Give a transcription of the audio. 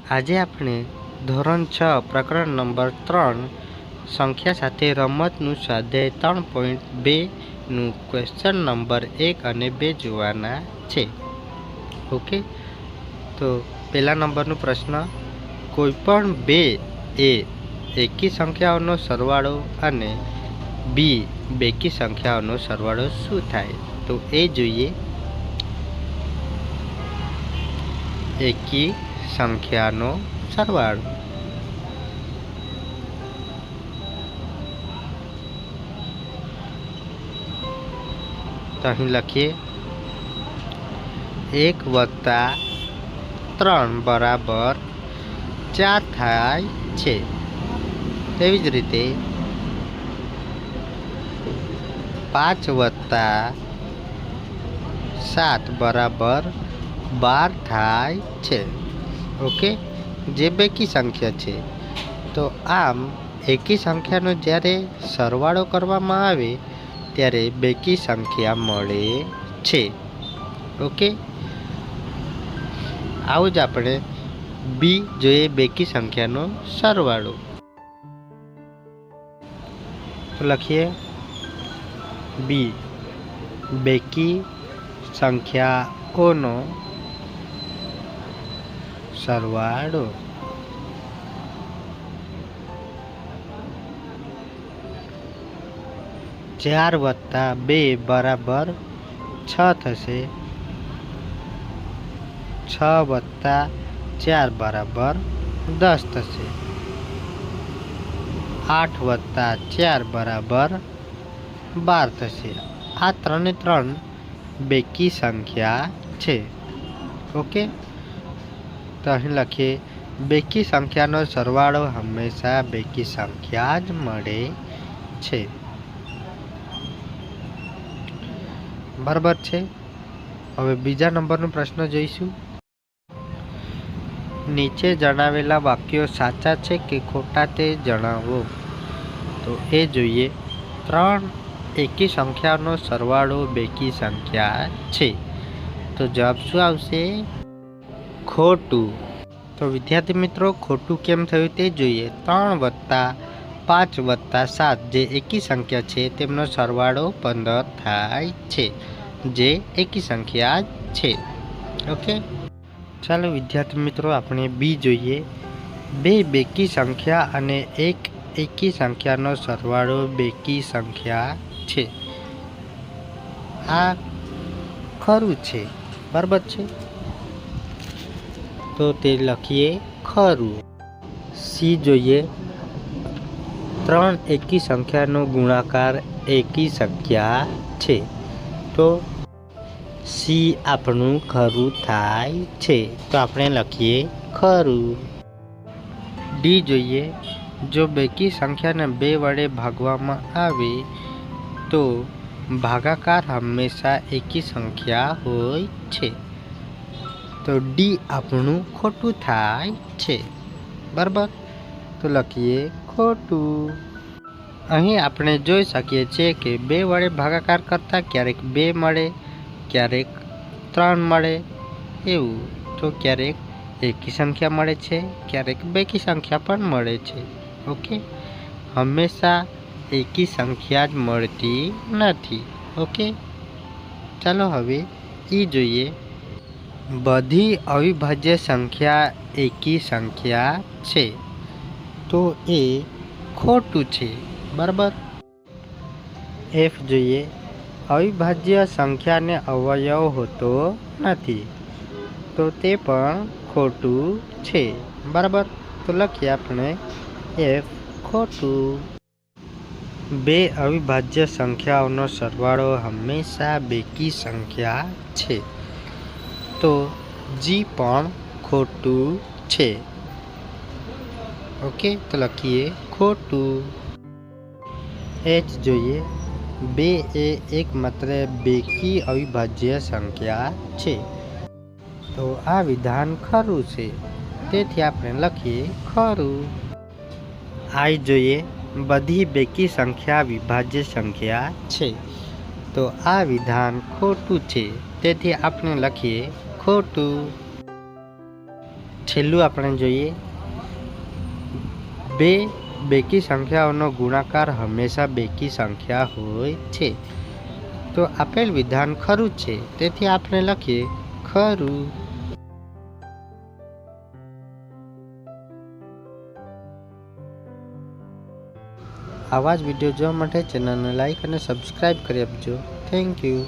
આજે આપણે ધોરણ 6 પ્રકરણ નંબર 3 સંખ્યા સાથે રમતનું સ્વાધ્યાય 3.2નું ક્વેશ્ચન નંબર 1 અને 2 જોવાના છે. ઓકે, તો પહેલા નંબરનો પ્રશ્ન, કોઈપણ બે એકી સંખ્યાઓનો સરવાળો અને બી બેકી સંખ્યાઓનો સરવાળો શું થાય? તો એ જોઈએ. એકી સંખ્યાનો સરવાળો. તો અહીં લખીએ 1 + 3 બરાબર 4 થાય છે. તેવી જ રીતે 5 + 7 બરાબર 12 થાય છે. ઓકે, જે બેકી સંખ્યા છે. તો આમ એકી સંખ્યાનો જ્યારે સરવાળો કરવામાં આવે ત્યારે બેકી સંખ્યા મળે છે. ઓકે, આવું જ આપણે બી જોઈએ, બેકી સંખ્યાનો સરવાળો. તો લખીએ બી બેકી સંખ્યાઓનો સરવાળો. ચાર વત્તા 2 બરાબર 6 થશે. 6 + 4 બરાબર 10 થશે. 8 + 4 બરાબર 12 થશે. આ 3 બેકી સંખ્યા છે. ઓકે, તો અહીં લખીએ બેકી સંખ્યાનો સરવાળો હંમેશા બેકી સંખ્યા જ મળે છે. બરાબર છે. હવે બીજા નંબરનો પ્રશ્ન જોઈશું. નીચે જણાવેલા વાક્યો સાચા છે કે ખોટા તે જણાવો. તો એ જોઈએ. 3 એકી સંખ્યાનો સરવાળો બેકી સંખ્યા છે. તો જવાબ શું આવશે? ખોટું. તો વિદ્યાર્થી મિત્રો, ખોટું કેમ થયું તે જોઈએ. 3 + 5 + 7 જે એકી સંખ્યા છે તેમનો સરવાળો 15 થાય છે, જે એકી સંખ્યા છે. ઓકે, ચાલો વિદ્યાર્થી મિત્રો, આપણે બી જોઈએ. 2 બેકી સંખ્યા અને 1 એકી સંખ્યાનો સરવાળો બેકી સંખ્યા છે. આ ખરું છે. બરાબર છે. તો તે લખીએ ખરું. સી જોઈએ. 3 એકી સંખ્યાનો ગુણાકાર એકી સંખ્યા છે. તો સી આપણું ખરું થાય છે. તો આપણે લખીએ ખરું. ડી જોઈએ. જો બેકી સંખ્યાને 2 વડે ભાગવામાં આવે તો ભાગાકાર હંમેશા એકી સંખ્યા હોય છે. તો ડી આપણું ખોટું થાય છે. બરાબર, તો લખીએ ખોટું. અહીં આપણે જોઈ શકીએ છીએ કે 2 વડે ભાગાકાર કરતાં ક્યારેક 2 મળે, ક્યારેક 3 મળે, એવું. તો ક્યારેક એકી સંખ્યા મળે છે, ક્યારેક બેકી સંખ્યા પણ મળે છે. ઓકે, હંમેશા એકી સંખ્યા જ મળતી નથી. ઓકે, ચાલો હવે ઈ જોઈએ. બધી અવિભાજ્ય સંખ્યા એકી સંખ્યા છે. તો એ ખોટું છે. બરાબર. એફ જોઈએ. અવિભાજ્ય સંખ્યાને અવયવ હોતો નથી. તો તે પણ ખોટું છે. બરાબર, તો લખીએ આપણે એફ ખોટું. 2 અવિભાજ્ય સંખ્યાઓનો સરવાળો હંમેશા બેકી સંખ્યા છે. તો જી પણ ખોટું છે. ઓકે, તો લખીએ ખોટું. એચ જોઈએ. 2 એ એકમાત્ર બેકી અવિભાજ્ય સંખ્યા છે. તો આ વિધાન ખરું છે. તેથી આપણે લખીએ ખરું. આઈ જોઈએ. બધી બેકી સંખ્યા વિભાજ્ય સંખ્યા છે. તો આ વિધાન ખોટું છે. તેથી આપણે લખીએ ખોટું. છેલ્લું આપણે જોઈએ, બે બેકી સંખ્યાઓનો ગુણાકાર હંમેશા બેકી સંખ્યા હોય છે. તો આપેલ વિધાન ખરું છે, તેથી આપણે લખીએ ખરું. આવા જ વિડીયો જોવા માટે ચેનલને લાઈક અને સબસ્ક્રાઈબ કરી આપજો. Thank you.